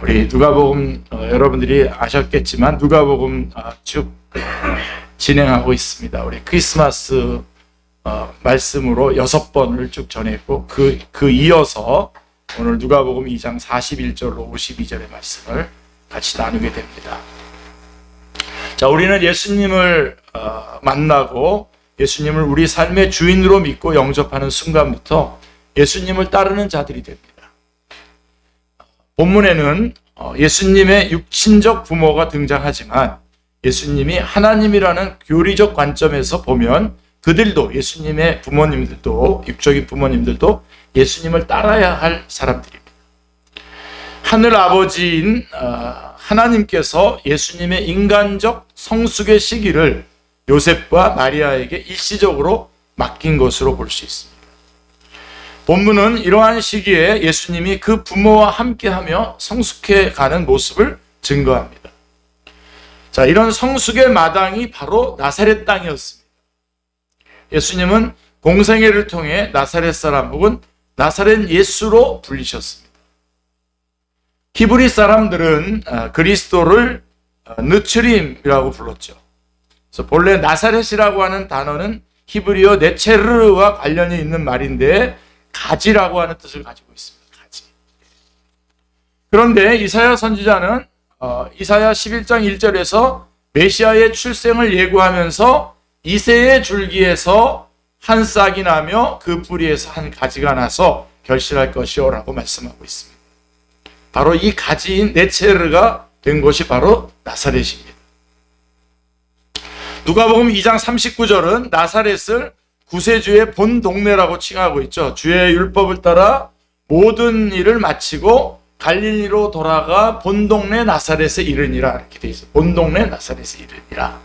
우리 누가복음 여러분들이 아셨겠지만 누가복음 쭉 진행하고 있습니다. 우리 크리스마스 말씀으로 6번을 쭉 전했고 그 이어서 오늘 누가복음 2장 41절로 52절의 말씀을 같이 나누게 됩니다. 자, 우리는 예수님을 만나고 예수님을 우리 삶의 주인으로 믿고 영접하는 순간부터 예수님을 따르는 자들이 됩니다. 본문에는 예수님의 육신적 부모가 등장하지만 예수님이 하나님이라는 교리적 관점에서 보면 그들도, 예수님의 부모님들도, 육적인 부모님들도 예수님을 따라야 할 사람들입니다. 하늘 아버지인 하나님께서 예수님의 인간적 성숙의 시기를 요셉과 마리아에게 일시적으로 맡긴 것으로 볼 수 있습니다. 본문은 이러한 시기에 예수님이 그 부모와 함께하며 성숙해 가는 모습을 증거합니다. 자, 이런 성숙의 마당이 바로 나사렛 땅이었습니다. 예수님은 공생애를 통해 나사렛 사람 혹은 나사렛 예수로 불리셨습니다. 히브리 사람들은 그리스도를 느츠림이라고 불렀죠. 그래서 본래 나사렛이라고 하는 단어는 히브리어 네체르와 관련이 있는 말인데 가지라고 하는 뜻을 가지고 있습니다. 가지. 그런데 이사야 선지자는 이사야 11장 1절에서 메시아의 출생을 예고하면서 이새의 줄기에서 한 싹이 나며 그 뿌리에서 한 가지가 나서 결실할 것이오라고 말씀하고 있습니다. 바로 이 가지인 네체르가 된 곳이 바로 나사렛입니다. 누가복음 2장 39절은 나사렛을 구세주의 본 동네라고 칭하고 있죠. 주의 율법을 따라 모든 일을 마치고 갈릴리로 돌아가 본 동네 나사렛에 이르니라 이렇게 돼 있어요. 본 동네 나사렛에 이르니라.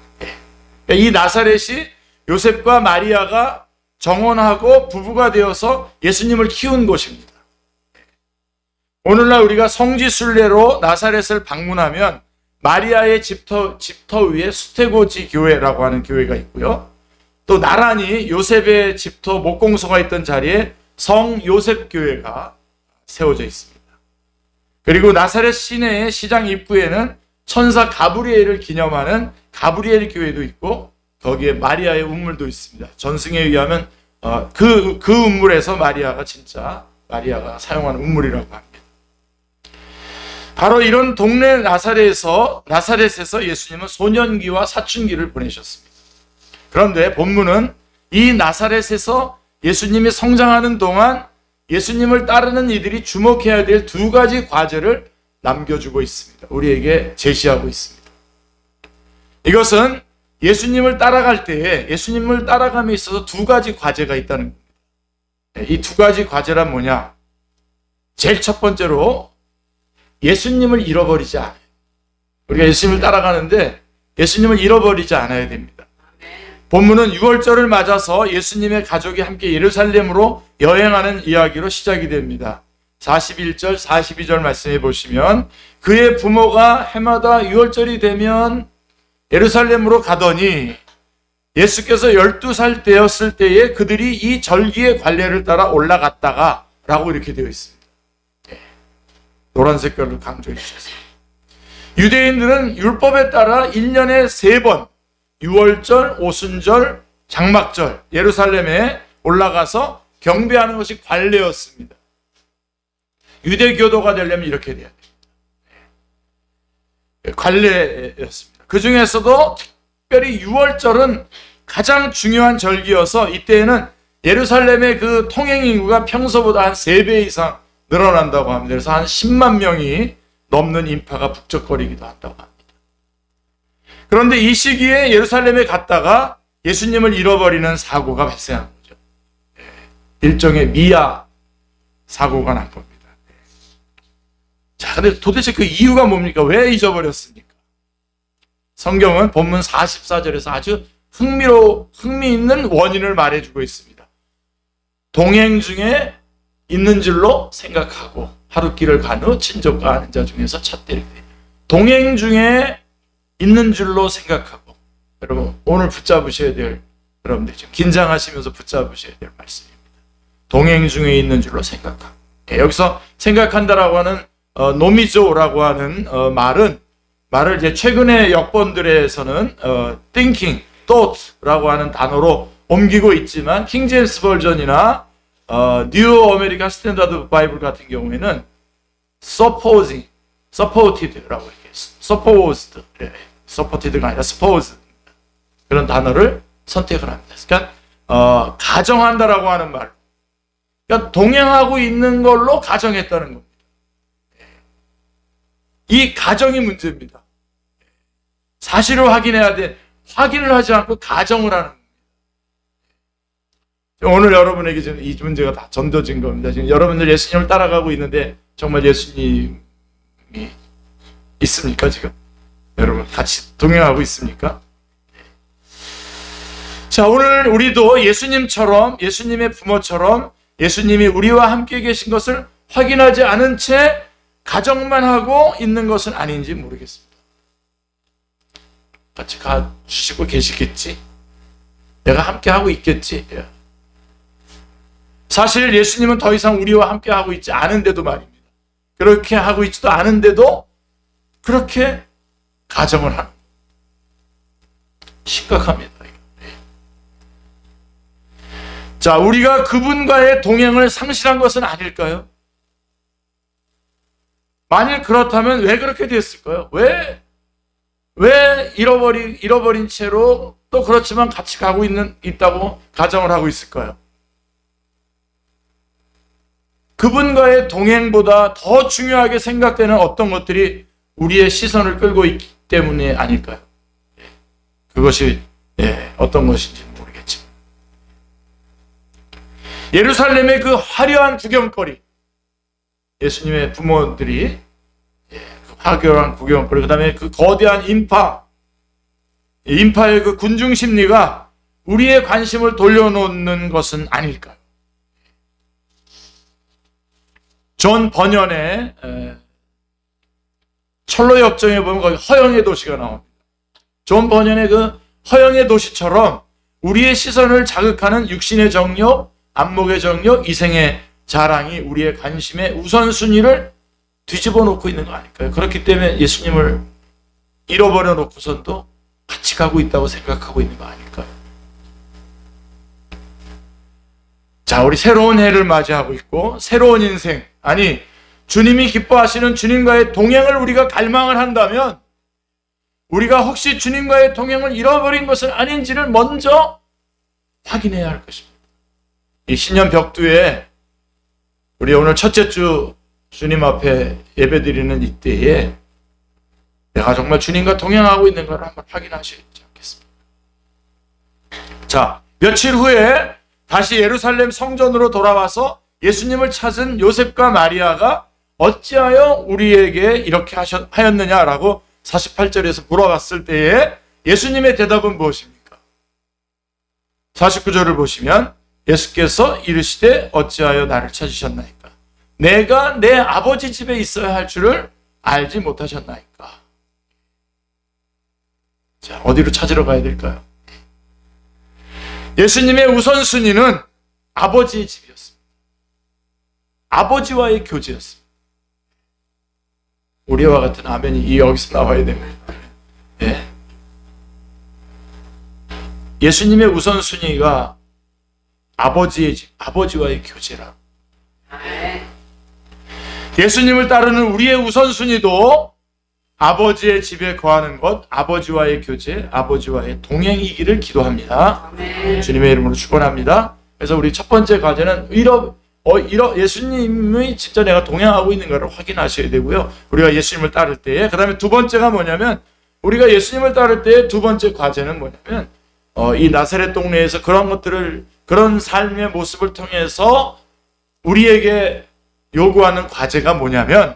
이 나사렛이 요셉과 마리아가 정혼하고 부부가 되어서 예수님을 키운 곳입니다. 오늘날 우리가 성지순례로 나사렛을 방문하면 마리아의 집터 위에 수테고지 교회라고 하는 교회가 있고요. 또 나란히 요셉의 집터 목공소가 있던 자리에 성 요셉 교회가 세워져 있습니다. 그리고 나사렛 시내의 시장 입구에는 천사 가브리엘을 기념하는 가브리엘 교회도 있고 거기에 마리아의 운물도 있습니다. 전승에 의하면 그 운물에서 마리아가 사용하는 운물이라고 합니다. 바로 이런 동네 나사렛에서 예수님은 소년기와 사춘기를 보내셨습니다. 그런데 본문은 이 나사렛에서 예수님이 성장하는 동안 예수님을 따르는 이들이 주목해야 될 두 가지 과제를 남겨주고 있습니다. 우리에게 제시하고 있습니다. 이것은 예수님을 따라갈 때에 예수님을 따라감에 있어서 두 가지 과제가 있다는 겁니다. 이 두 가지 과제란 뭐냐? 제일 첫 번째로 예수님을 잃어버리지 않아요. 우리가 예수님을 따라가는데 예수님을 잃어버리지 않아야 됩니다. 본문은 6월절을 맞아서 예수님의 가족이 함께 예루살렘으로 여행하는 이야기로 시작이 됩니다. 41절, 42절 말씀해 보시면 그의 부모가 해마다 6월절이 되면 예루살렘으로 가더니 예수께서 12살 되었을 때에 그들이 이 절기의 관례를 따라 올라갔다가 라고 이렇게 되어 있습니다. 노란 색깔로 강조해 주셨어요. 유대인들은 율법에 따라 1년에 3번 6월절, 오순절, 장막절 예루살렘에 올라가서 경배하는 것이 관례였습니다. 유대교도가 되려면 이렇게 돼야 됩니다. 관례였습니다. 그 중에서도 특별히 6월절은 가장 중요한 절기여서 이때에는 예루살렘의 그 통행 인구가 평소보다 한 3배 이상 늘어난다고 합니다. 그래서 한 10만 명이 넘는 인파가 북적거리기도 한다고 합니다. 그런데 이 시기에 예루살렘에 갔다가 예수님을 잃어버리는 사고가 발생한 거죠. 일종의 미아 사고가 난 겁니다. 자, 근데 도대체 그 이유가 뭡니까? 왜 잊어버렸습니까? 성경은 본문 44절에서 아주 흥미있는 원인을 말해주고 있습니다. 동행 중에 있는 줄로 생각하고 하루길을 간 후 친족과 아는 자 중에서 찾되 동행 중에 있는 줄로 생각하고 여러분 오늘 붙잡으셔야 될 여러분들 지금 긴장하시면서 붙잡으셔야 될 말씀입니다. 동행 중에 있는 줄로 생각하고 여기서 생각한다라고 하는 노미조라고 하는 말을 이제 최근의 역본들에서는 thinking, thought라고 하는 단어로 옮기고 있지만 킹 제임스 버전이나 뉴 아메리칸 스탠다드 바이블 같은 경우에는 supposing, supported라고 이렇게 supposed, supported가 아니라 supposed 그런 단어를 선택을 합니다. 그러니까 가정한다라고 하는 말, 그러니까 동행하고 있는 걸로 가정했다는 겁니다. 이 가정이 문제입니다. 사실을 확인해야 돼. 확인을 하지 않고 가정을 하는 겁니다. 오늘 여러분에게 지금 이 문제가 다 전도진 겁니다. 지금 여러분들 예수님을 따라가고 있는데 정말 예수님이 있습니까? 지금 여러분 같이 동행하고 있습니까? 자, 오늘 우리도 예수님처럼, 예수님의 부모처럼 예수님이 우리와 함께 계신 것을 확인하지 않은 채 가정만 하고 있는 것은 아닌지 모르겠습니다. 같이 가주시고 계시겠지? 내가 함께 하고 있겠지? 사실 예수님은 더 이상 우리와 함께 하고 있지 않은데도 말입니다. 그렇게 하고 있지도 않은데도 그렇게 가정을 하는 심각합니다. 자, 우리가 그분과의 동행을 상실한 것은 아닐까요? 만일 그렇다면 왜 그렇게 됐을까요? 왜 잃어버린 채로 또 그렇지만 같이 가고 있다고 가정을 하고 있을까요? 그분과의 동행보다 더 중요하게 생각되는 어떤 것들이 우리의 시선을 끌고 있기 때문에 아닐까요? 그것이 어떤 것인지 모르겠지만 예루살렘의 그 화려한 구경거리, 예수님의 부모들이 화려한 구경거리, 그 다음에 그 거대한 인파의 그 군중 심리가 우리의 관심을 돌려놓는 것은 아닐까요? 존 번연의 철로 역정에 보면 거기 허영의 도시가 나옵니다. 존 번연의 그 허영의 도시처럼 우리의 시선을 자극하는 육신의 정욕, 안목의 정욕, 이생의 자랑이 우리의 관심의 우선순위를 뒤집어 놓고 있는 거 아닐까요? 그렇기 때문에 예수님을 잃어버려 놓고선도 같이 가고 있다고 생각하고 있는 거 아닐까요? 자, 우리 새로운 해를 맞이하고 있고 새로운 인생, 아니 주님이 기뻐하시는 주님과의 동행을 우리가 갈망을 한다면 우리가 혹시 주님과의 동행을 잃어버린 것은 아닌지를 먼저 확인해야 할 것입니다. 이 신년 벽두에 우리 오늘 첫째 주 주님 앞에 예배드리는 이때에 내가 정말 주님과 동행하고 있는 걸 한번 확인하셔야 되지 않겠습니까? 자, 며칠 후에 다시 예루살렘 성전으로 돌아와서 예수님을 찾은 요셉과 마리아가 어찌하여 우리에게 이렇게 하였느냐라고 48절에서 물어봤을 때에 예수님의 대답은 무엇입니까? 49절을 보시면 예수께서 이르시되 어찌하여 나를 찾으셨나이까? 내가 내 아버지 집에 있어야 할 줄을 알지 못하셨나이까? 자, 어디로 찾으러 가야 될까요? 예수님의 우선순위는 아버지의 집이었습니다. 아버지와의 교제였습니다. 우리와 같은 아멘이 여기서 나와야 됩니다. 예. 예수님의 우선순위가 아버지의 집, 아버지와의 교제라. 예수님을 따르는 우리의 우선순위도 아버지의 집에 거하는 것, 아버지와의 교제, 아버지와의 동행이기를 기도합니다. 주님의 이름으로 축원합니다. 그래서 우리 첫 번째 과제는 예수님이 진짜 내가 동행하고 있는가를 확인하셔야 되고요. 우리가 예수님을 따를 때에, 그 다음에 두 번째가 뭐냐면, 우리가 예수님을 따를 때의 두 번째 과제는 뭐냐면, 이 나사렛 동네에서 그런 삶의 모습을 통해서 우리에게 요구하는 과제가 뭐냐면,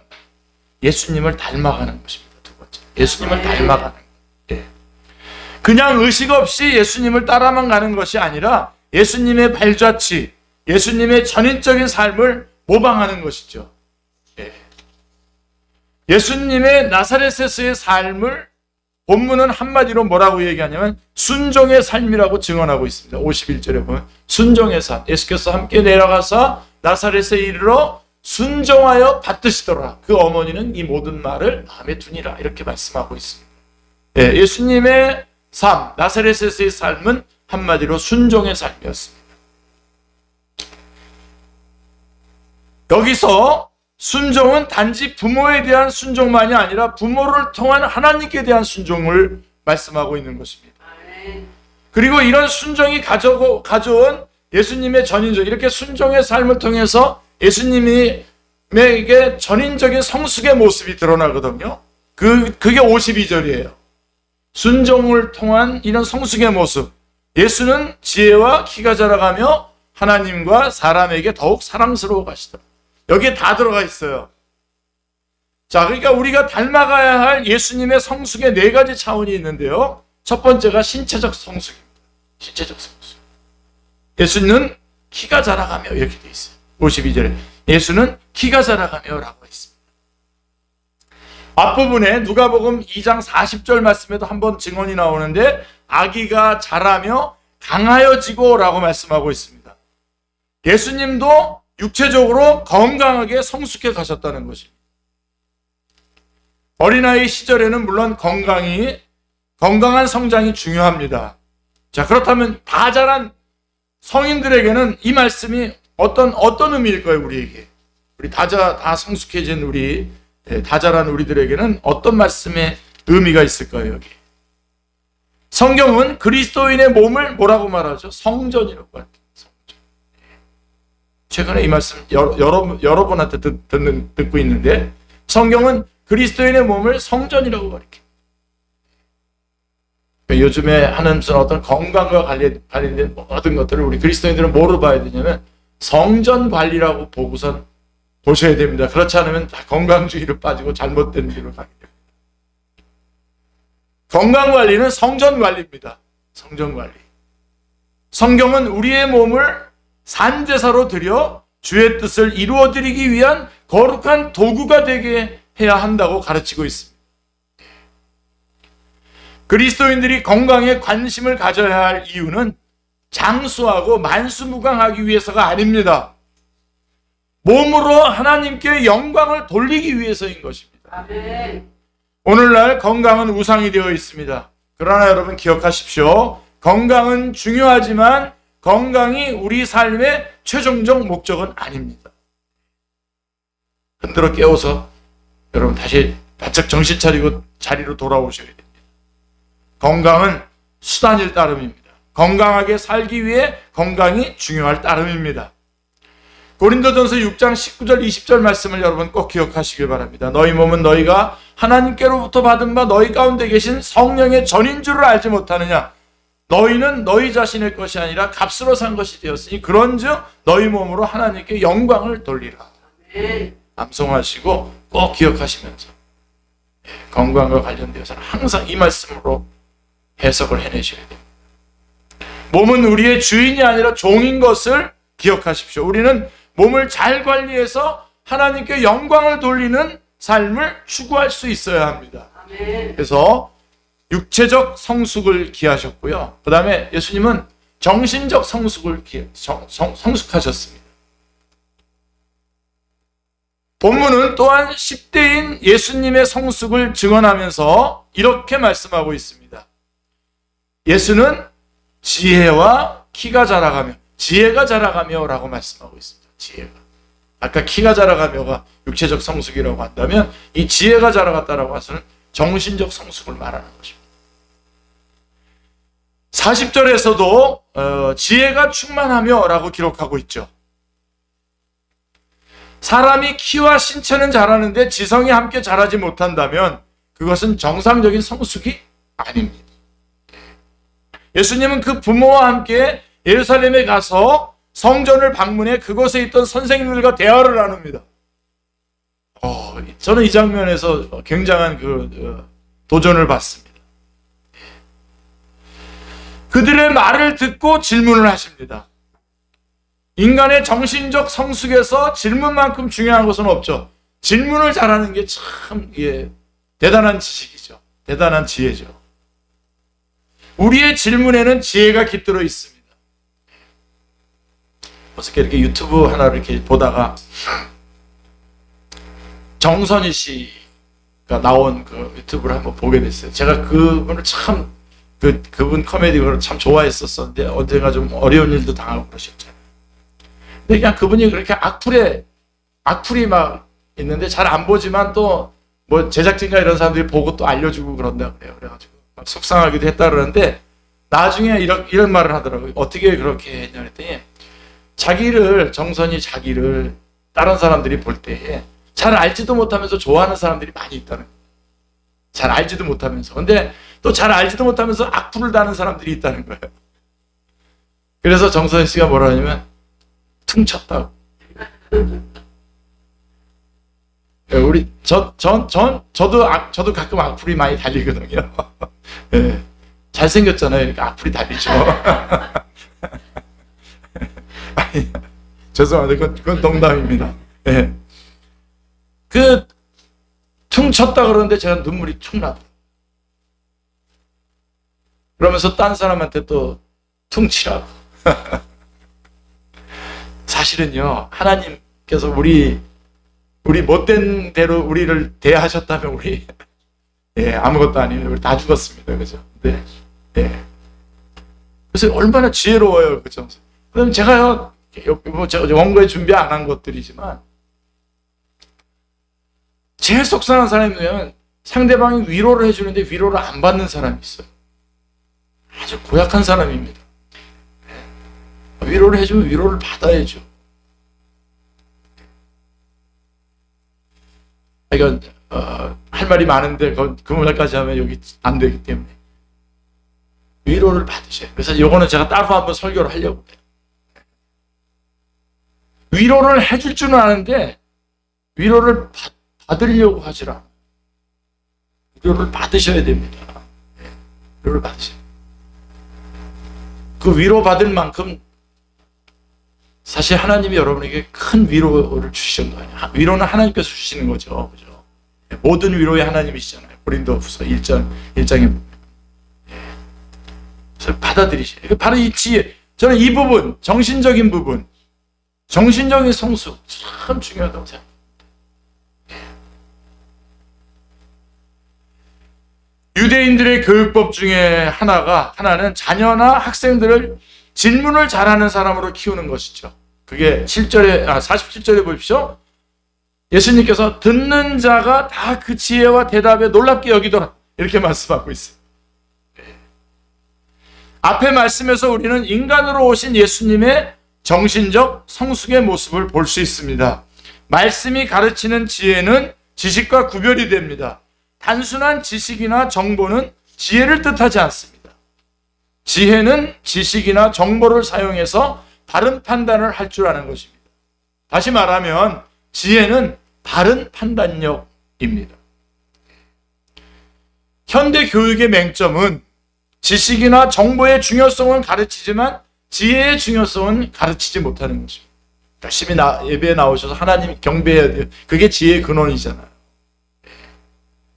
예수님을 닮아가는 것입니다. 두 번째. 예수님을 닮아가는 것. 예. 그냥 의식 없이 예수님을 따라만 가는 것이 아니라 예수님의 발자취, 예수님의 전인적인 삶을 모방하는 것이죠. 예. 예수님의 나사렛에서의 삶을 본문은 한마디로 뭐라고 얘기하냐면 순종의 삶이라고 증언하고 있습니다. 51절에 보면 순종의 삶. 예수께서 함께 내려가서 나사렛에 이르러 순종하여 받드시더라. 그 어머니는 이 모든 말을 마음에 두니라. 이렇게 말씀하고 있습니다. 예, 예수님의 삶, 나사렛에서의 삶은 한마디로 순종의 삶이었습니다. 여기서 순종은 단지 부모에 대한 순종만이 아니라 부모를 통한 하나님께 대한 순종을 말씀하고 있는 것입니다. 그리고 이런 순종이 가져온 예수님의 전인적, 이렇게 순종의 삶을 통해서 예수님에게 전인적인 성숙의 모습이 드러나거든요. 그게 52절이에요. 순종을 통한 이런 성숙의 모습. 예수는 지혜와 키가 자라가며 하나님과 사람에게 더욱 사랑스러워 가시더라. 여기에 다 들어가 있어요. 자, 그러니까 우리가 닮아가야 할 예수님의 성숙의 4가지 차원이 있는데요. 첫 번째가 신체적 성숙입니다. 신체적 성숙. 예수는 키가 자라가며 이렇게 돼 있어요. 52절에 예수는 키가 자라가며 라고 했습니다. 앞부분에 누가복음 2장 40절 말씀에도 한번 증언이 나오는데 아기가 자라며 강하여지고 라고 말씀하고 있습니다. 예수님도 육체적으로 건강하게 성숙해 가셨다는 것입니다. 어린아이 시절에는 물론 건강한 성장이 중요합니다. 자, 그렇다면 다 자란 성인들에게는 이 말씀이 어떤 의미일까요, 우리에게? 우리 다 성숙해진 다 자란 우리들에게는 어떤 말씀의 의미가 있을까요, 여기? 성경은 그리스도인의 몸을 뭐라고 말하죠? 성전이라고 말합니다. 최근에 이 말씀 여러 분한테 듣고 있는데 성경은 그리스도인의 몸을 성전이라고 가르칩니다. 요즘에 하는 무슨 어떤 건강과 관련된 모든 것들을 우리 그리스도인들은 뭐로 봐야 되냐면 성전 관리라고 보고선 보셔야 됩니다. 그렇지 않으면 다 건강주의로 빠지고 잘못된 길로 가게 됩니다. 건강관리는 성전관리입니다. 성전관리. 성경은 우리의 몸을 산제사로 드려 주의 뜻을 이루어드리기 위한 거룩한 도구가 되게 해야 한다고 가르치고 있습니다. 그리스도인들이 건강에 관심을 가져야 할 이유는 장수하고 만수무강하기 위해서가 아닙니다. 몸으로 하나님께 영광을 돌리기 위해서인 것입니다. 아멘. 오늘날 건강은 우상이 되어 있습니다. 그러나 여러분 기억하십시오. 건강은 중요하지만 건강이 우리 삶의 최종적 목적은 아닙니다. 흔들어 깨워서 여러분 다시 바짝 정신 차리고 자리로 돌아오셔야 됩니다. 건강은 수단일 따름입니다. 건강하게 살기 위해 건강이 중요할 따름입니다. 고린도전서 6장 19절 20절 말씀을 여러분 꼭 기억하시길 바랍니다. 너희 몸은 너희가 하나님께로부터 받은 바 너희 가운데 계신 성령의 전인 줄을 알지 못하느냐. 너희는 너희 자신의 것이 아니라 값으로 산 것이 되었으니 그런즉 너희 몸으로 하나님께 영광을 돌리라. 암송하시고 꼭 기억하시면서 건강과 관련되어서는 항상 이 말씀으로 해석을 해내셔야 됩니다. 몸은 우리의 주인이 아니라 종인 것을 기억하십시오. 우리는 몸을 잘 관리해서 하나님께 영광을 돌리는 삶을 추구할 수 있어야 합니다. 그래서 육체적 성숙을 기하셨고요. 그 다음에 예수님은 정신적 성숙을 성숙하셨습니다. 본문은 또한 10대인 예수님의 성숙을 증언하면서 이렇게 말씀하고 있습니다. 예수는 지혜와 키가 자라가며 지혜가 자라가며 라고 말씀하고 있습니다. 지혜가. 아까 키가 자라가며가 육체적 성숙이라고 한다면 이 지혜가 자라갔다라고 해서는 정신적 성숙을 말하는 것입니다. 40절에서도 지혜가 충만하며 라고 기록하고 있죠. 사람이 키와 신체는 자라는데 지성이 함께 자라지 못한다면 그것은 정상적인 성숙이 아닙니다. 예수님은 그 부모와 함께 예루살렘에 가서 성전을 방문해 그곳에 있던 선생님들과 대화를 나눕니다. 저는 이 장면에서 굉장한 도전을 받습니다. 그들의 말을 듣고 질문을 하십니다. 인간의 정신적 성숙에서 질문만큼 중요한 것은 없죠. 질문을 잘하는 게 참 대단한 지식이죠. 대단한 지혜죠. 우리의 질문에는 지혜가 깃들어 있습니다. 어저께 이렇게 유튜브 하나를 이렇게 보다가 정선희 씨가 나온 그 유튜브를 한번 보게 됐어요. 제가 그분을 참 그분 코미디를 참 좋아했었는데 언젠가 좀 어려운 일도 당하고 그러셨잖아요. 근데 그냥 그분이 그렇게 악플이 막 있는데 잘 안 보지만 또 뭐 제작진과 이런 사람들이 보고 또 알려주고 그런다 그래요. 그래가지고 막 속상하기도 했다 그러는데 나중에 이런 말을 하더라고요. 어떻게 그렇게 했냐 그랬더니 정선이 자기를 다른 사람들이 볼 때에 잘 알지도 못하면서 좋아하는 사람들이 많이 있다는 거예요. 잘 알지도 못하면서. 근데 또 잘 알지도 못하면서 악플을 다는 사람들이 있다는 거예요. 그래서 정선희 씨가 뭐라 하냐면 퉁쳤다고. 저도 가끔 악플이 많이 달리거든요. 네. 잘생겼잖아요. 그러니까 악플이 달리죠. 아니, 죄송합니다. 그건 농담입니다. 네. 퉁쳤다 그러는데 제가 눈물이 툭 나더라고요. 그러면서 딴 사람한테 또 퉁치라고. 사실은요, 하나님께서 우리 못된 대로 우리를 대하셨다면 아무것도 아니에요. 우리 다 죽었습니다. 그죠? 네. 예. 그래서 얼마나 지혜로워요. 그죠? 그럼 제가요, 제가 원고에 준비 안 한 것들이지만, 제일 속상한 사람이 뭐냐면 상대방이 위로를 해주는데 위로를 안 받는 사람이 있어요. 아주 고약한 사람입니다. 위로를 해주면 위로를 받아야죠. 그러니까 할 말이 많은데 그 말까지 하면 여기 안 되기 때문에 위로를 받으셔야 돼요. 그래서 이거는 제가 따로 한번 설교를 하려고 해요. 위로를 해줄 줄은 아는데 위로를 받으려고 하질 않아요. 위로를 받으셔야 됩니다. 위로를 받으셔야 돼요. 그 위로 받을 만큼 사실 하나님이 여러분에게 큰 위로를 주시는 거 아니에요. 위로는 하나님께서 주시는 거죠. 그죠? 모든 위로의 하나님이시잖아요. 고린도후서 1장에 보면. 그래서 받아들이셔야 돼요. 바로 이 지혜. 저는 이 부분, 정신적인 부분, 정신적인 성숙 참 중요하다고 생각합니다. 유대인들의 교육법 중에 하나는 자녀나 학생들을 질문을 잘하는 사람으로 키우는 것이죠. 그게 47절에 보십시오. 예수님께서 듣는 자가 다 그 지혜와 대답에 놀랍게 여기더라. 이렇게 말씀하고 있어요. 앞에 말씀에서 우리는 인간으로 오신 예수님의 정신적 성숙의 모습을 볼 수 있습니다. 말씀이 가르치는 지혜는 지식과 구별이 됩니다. 단순한 지식이나 정보는 지혜를 뜻하지 않습니다. 지혜는 지식이나 정보를 사용해서 바른 판단을 할 줄 아는 것입니다. 다시 말하면 지혜는 바른 판단력입니다. 현대 교육의 맹점은 지식이나 정보의 중요성은 가르치지만 지혜의 중요성은 가르치지 못하는 것입니다. 열심히 예배에 나오셔서 하나님 경배해야 돼요. 그게 지혜의 근원이잖아요.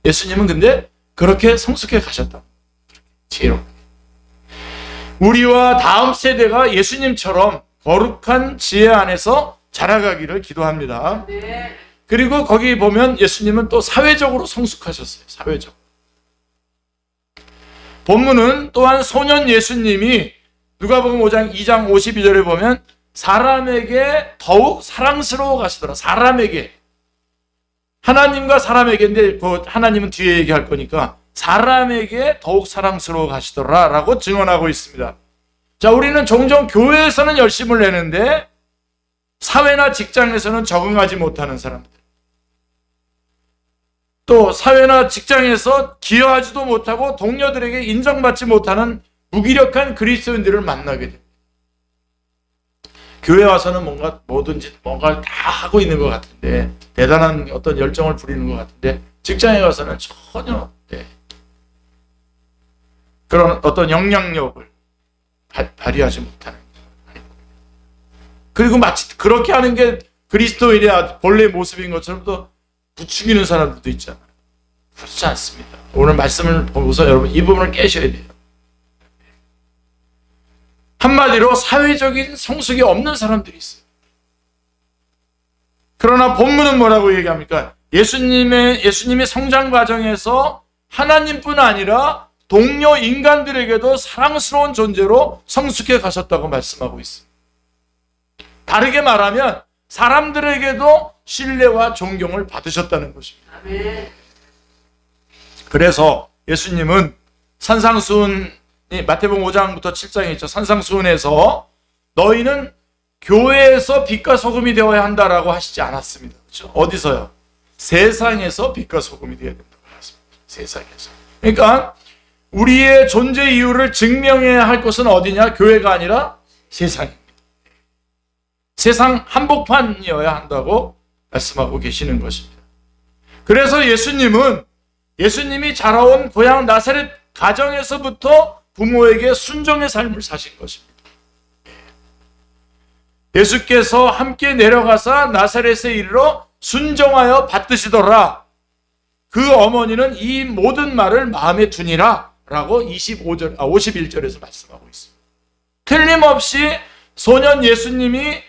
예수님은 근데 그렇게 성숙해 가셨다. 지혜롭게. 우리와 다음 세대가 예수님처럼 거룩한 지혜 안에서 자라가기를 기도합니다. 그리고 거기 보면 예수님은 또 사회적으로 성숙하셨어요. 사회적. 본문은 또한 소년 예수님이 누가복음 2장 52절에 보면 사람에게 더욱 사랑스러워 가시더라. 사람에게. 하나님과 사람에게인데 하나님은 뒤에 얘기할 거니까 사람에게 더욱 사랑스러워 가시더라 라고 증언하고 있습니다. 자, 우리는 종종 교회에서는 열심을 내는데 사회나 직장에서는 적응하지 못하는 사람들, 또 사회나 직장에서 기여하지도 못하고 동료들에게 인정받지 못하는 무기력한 그리스도인들을 만나게 됩니다. 교회 와서는 뭔가 다 하고 있는 것 같은데, 대단한 어떤 열정을 부리는 것 같은데, 직장에 가서는 전혀 그런 어떤 영향력을 발휘하지 못하는 거예요. 그리고 마치 그렇게 하는 게 그리스도인의 본래 모습인 것처럼 또 부추기는 사람들도 있잖아요. 그렇지 않습니다. 오늘 말씀을 보고서 여러분 이 부분을 깨셔야 돼요. 한마디로 사회적인 성숙이 없는 사람들이 있어요. 그러나 본문은 뭐라고 얘기합니까? 예수님의 성장 과정에서 하나님뿐 아니라 동료 인간들에게도 사랑스러운 존재로 성숙해 가셨다고 말씀하고 있습니다. 다르게 말하면 사람들에게도 신뢰와 존경을 받으셨다는 것입니다. 그래서 예수님은 산상수훈, 마태복음 5장부터 7장에 있죠. 산상수훈에서 너희는 교회에서 빛과 소금이 되어야 한다라고 하시지 않았습니다. 그렇죠? 어디서요? 세상에서 빛과 소금이 되어야 된다고 하셨습니다. 세상에서. 그러니까 우리의 존재 이유를 증명해야 할 곳은 어디냐? 교회가 아니라 세상입니다. 세상 한복판이어야 한다고 말씀하고 계시는 것입니다. 그래서 예수님이 자라온 고향 나사렛 가정에서부터 부모에게 순종의 삶을 사신 것입니다. 예수께서 함께 내려가사 나사렛에 이르러 순종하여 받드시더라. 그 어머니는 이 모든 말을 마음에 두니라 라고 51절에서 말씀하고 있습니다. 틀림없이 소년 예수님이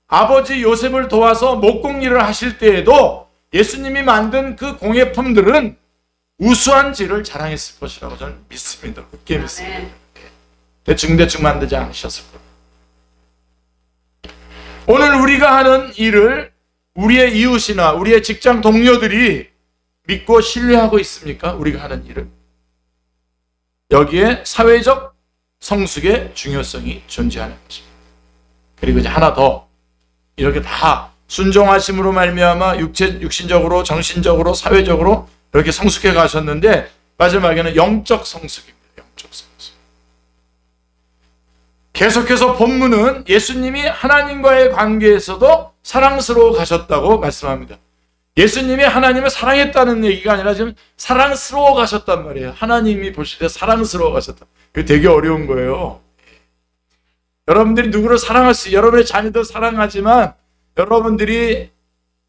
아버지 요셉을 도와서 목공일을 하실 때에도 예수님이 만든 그 공예품들은 우수한 질을 자랑했을 것이라고 저는 믿습니다. 굳게 믿습니다. 대충 만들지 않으셨을 겁니다. 오늘 우리가 하는 일을 우리의 이웃이나 우리의 직장 동료들이 믿고 신뢰하고 있습니까? 우리가 하는 일을. 여기에 사회적 성숙의 중요성이 존재하는 것입니다. 그리고 이제 하나 더, 이렇게 다 순종하심으로 말미암아 육신적으로, 정신적으로, 사회적으로 이렇게 성숙해 가셨는데 마지막에는 영적 성숙입니다. 영적 성숙. 계속해서 본문은 예수님이 하나님과의 관계에서도 사랑스러워 가셨다고 말씀합니다. 예수님이 하나님을 사랑했다는 얘기가 아니라 지금 사랑스러워 가셨단 말이에요. 하나님이 보실 때 사랑스러워 가셨다. 이게 되게 어려운 거예요. 여러분들이 누구를 사랑할 수, 여러분의 자녀들 사랑하지만 여러분들이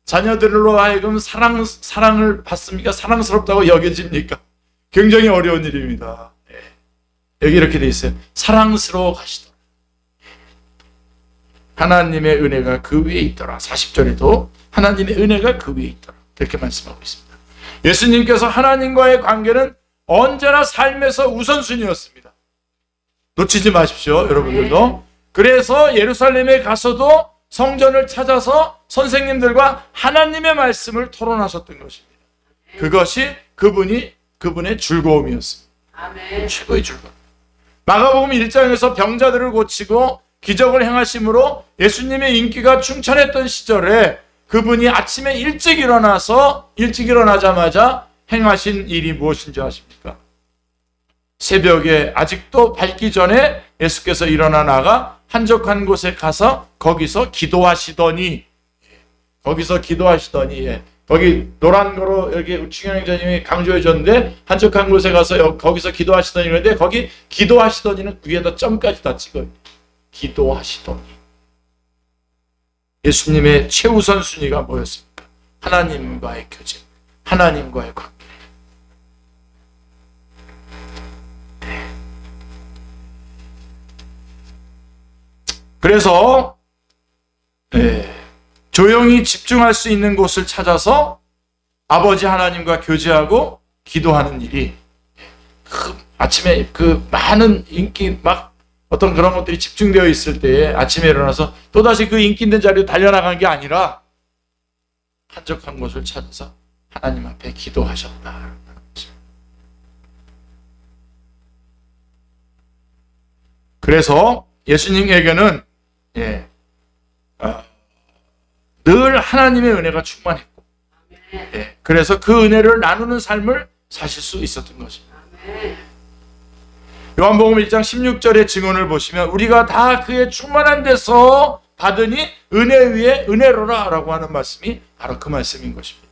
자녀들로 하여금 사랑을 받습니까? 사랑스럽다고 여겨집니까? 굉장히 어려운 일입니다. 여기 이렇게 돼 있어요. 사랑스러워 가시더라. 하나님의 은혜가 그 위에 있더라. 40절에도 하나님의 은혜가 그 위에 있더라. 이렇게 말씀하고 있습니다. 예수님께서 하나님과의 관계는 언제나 삶에서 우선순위였습니다. 놓치지 마십시오, 여러분들도. 그래서 예루살렘에 가서도 성전을 찾아서 선생님들과 하나님의 말씀을 토론하셨던 것입니다. 그것이 그분의 즐거움이었습니다. 아멘. 최고의 즐거움. 마가복음 1장에서 병자들을 고치고 기적을 행하심으로 예수님의 인기가 충천했던 시절에 그분이 아침에 일찍 일어나자마자 행하신 일이 무엇인지 아십니까? 새벽에 아직도 밝기 전에 예수께서 일어나 나가 한적한 곳에 가서 거기서 기도하시더니 거기 노란 거로 여기 충현행자님이 강조해 줬는데 한적한 곳에 가서 거기서 기도하시더니 그런데 거기 기도하시더니는 위에다 점까지 다 찍어요. 기도하시더니. 예수님의 최우선 순위가 뭐였습니까? 하나님과의 교제, 하나님과의 관계. 그래서 조용히 집중할 수 있는 곳을 찾아서 아버지 하나님과 교제하고 기도하는 일이 아침에 그 많은 인기 막 어떤 그런 것들이 집중되어 있을 때에 아침에 일어나서 또다시 그 인기 있는 자리로 달려나간 게 아니라 한적한 곳을 찾아서 하나님 앞에 기도하셨다. 그래서 예수님에게는 늘 하나님의 은혜가 충만했고 그래서 그 은혜를 나누는 삶을 사실 수 있었던 것입니다. 요한복음 1장 16절의 증언을 보시면 우리가 다 그의 충만한 데서 받으니 은혜 위에 은혜로라 라고 하는 말씀이 바로 그 말씀인 것입니다.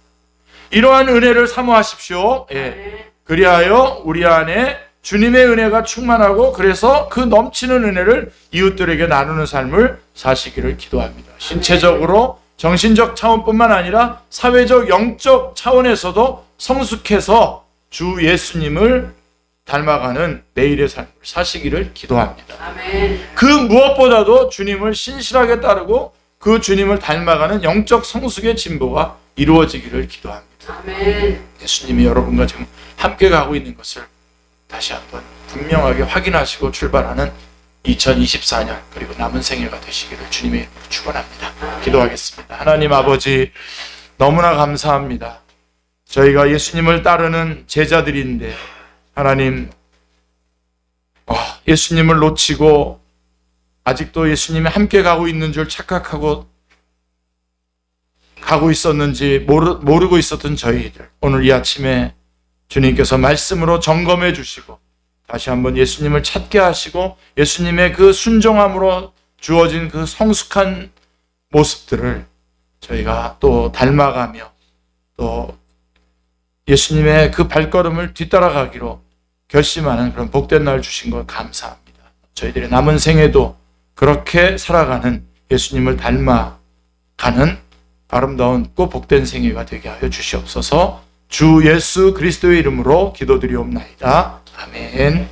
이러한 은혜를 사모하십시오. 그리하여 우리 안에 주님의 은혜가 충만하고 그래서 그 넘치는 은혜를 이웃들에게 나누는 삶을 사시기를 기도합니다. 신체적으로 정신적 차원뿐만 아니라 사회적 영적 차원에서도 성숙해서 주 예수님을 닮아가는 내일의 삶을 사시기를 기도합니다. 아멘. 그 무엇보다도 주님을 신실하게 따르고 그 주님을 닮아가는 영적 성숙의 진보가 이루어지기를 기도합니다. 아멘. 예수님이 여러분과 지금 함께 가고 있는 것을 다시 한번 분명하게 확인하시고 출발하는 2024년 그리고 남은 생애가 되시기를 주님의 이름으로 축원합니다. 기도하겠습니다. 하나님 아버지, 너무나 감사합니다. 저희가 예수님을 따르는 제자들인데 하나님, 예수님을 놓치고 아직도 예수님이 함께 가고 있는 줄 착각하고 가고 있었는지 모르고 있었던 저희들, 오늘 이 아침에 주님께서 말씀으로 점검해 주시고 다시 한번 예수님을 찾게 하시고 예수님의 그 순종함으로 주어진 그 성숙한 모습들을 저희가 또 닮아가며 또 예수님의 그 발걸음을 뒤따라가기로 결심하는 그런 복된 날 주신 것 감사합니다. 저희들의 남은 생에도 그렇게 살아가는 예수님을 닮아가는 아름다운 복된 생애가 되게 하여 주시옵소서. 주 예수 그리스도의 이름으로 기도드리옵나이다. 아멘.